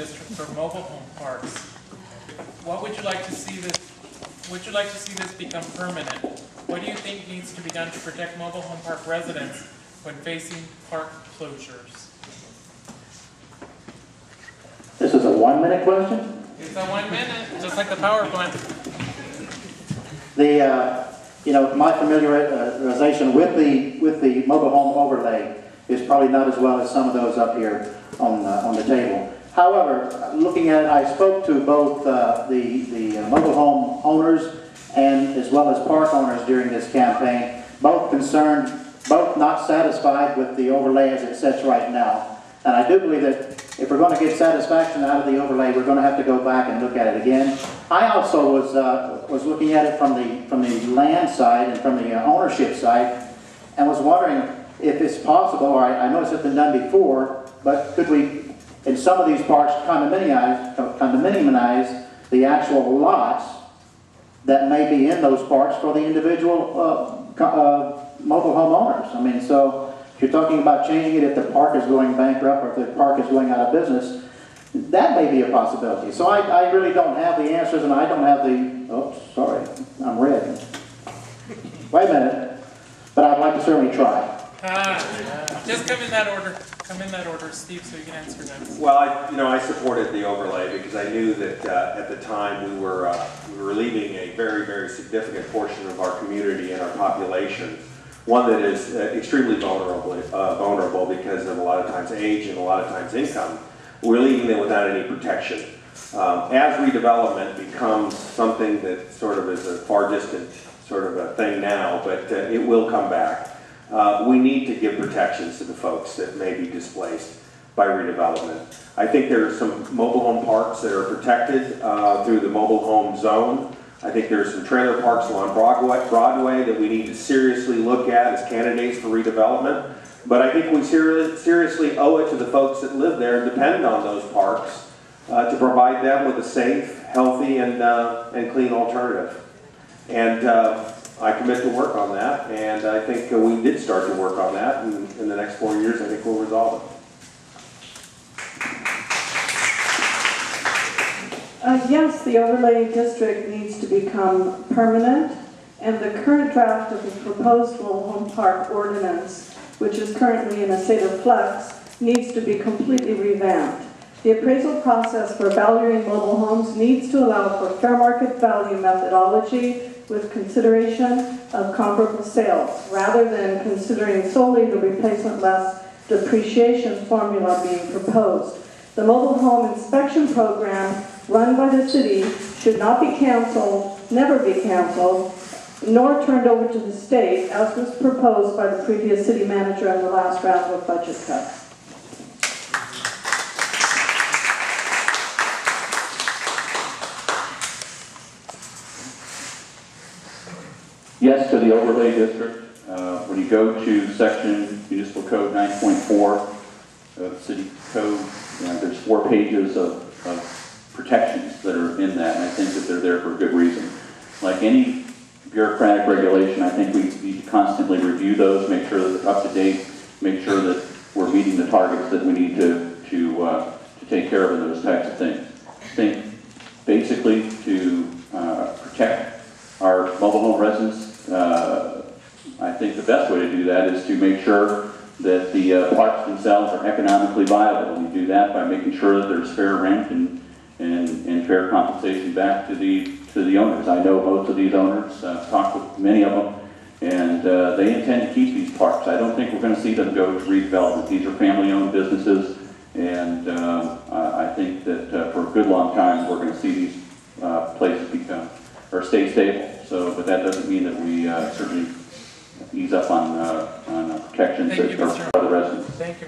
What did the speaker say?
district for mobile home parks. What would you like to see this? Would you like to see this become permanent? What do you think needs to be done to protect mobile home park residents when facing park closures? This is a 1-minute question? It's a 1 minute, just like the PowerPoint. My familiarization with the mobile home overlay is probably not as well as some of those up here on the table. However, looking at it, I spoke to both the mobile home owners and as well as park owners during this campaign, both concerned, both not satisfied with the overlay as it sits right now. And I do believe that if we're going to get satisfaction out of the overlay, we're going to have to go back and look at it again. I also was looking at it from the land side and from the ownership side, and was wondering if it's possible, or I know it's been done before, but could we, in some of these parks, condominiumize the actual lots that may be in those parks for the individual mobile home owners? I mean, so if you're talking about changing it if the park is going bankrupt or if the park is going out of business, that may be a possibility. So I really don't have the answers, and I don't have the, oh, sorry, I'm red. Wait a minute, but I'd like to certainly try. Just come in that order. Come in that order, Steve, so you can answer next. Well, I supported the overlay because I knew that at the time we were leaving a very, very significant portion of our community and our population, one that is extremely vulnerable because of a lot of times age and a lot of times income. We're leaving them without any protection. As redevelopment becomes something that sort of is a far distant sort of a thing now, but it will come back. We need to give protections to the folks that may be displaced by redevelopment. I think there are some mobile home parks that are protected through the mobile home zone. I think there's some trailer parks along Broadway that we need to seriously look at as candidates for redevelopment. But I think we seriously owe it to the folks that live there and depend on those parks to provide them with a safe, healthy, and clean alternative. And I commit to work on that, and I think we did start to work on that, and in the next 4 years I think we'll resolve it. Yes, the overlay district needs to become permanent, and the current draft of the proposed mobile home park ordinance, which is currently in a state of flux, needs to be completely revamped. The appraisal process for valuing mobile homes needs to allow for fair market value methodology with consideration of comparable sales, rather than considering solely the replacement less depreciation formula being proposed. The mobile home inspection program run by the city should not be canceled, never be canceled, nor turned over to the state, as was proposed by the previous city manager in the last round of budget cuts. Yes to the overlay district. When you go to section Municipal Code 9.4 of the City Code, there's 4 pages of protections that are in that, and I think that they're there for a good reason. Like any bureaucratic regulation, I think we need to constantly review those, make sure that they're up to date, make sure that we're meeting the targets that we need to take care of in those types of things. I think basically to protect our mobile home residents, I think the best way to do that is to make sure that the parks themselves are economically viable. And you do that by making sure that there's fair rent and fair compensation back to the owners. I know most of these owners, talked with many of them, and they intend to keep these parks. I don't think we're going to see them go to redevelopment. These are family-owned businesses, and I think that for a good long time we're going to see these places become or stay stable. So, but that doesn't mean that we certainly ease up on protections for the residents. Thank you.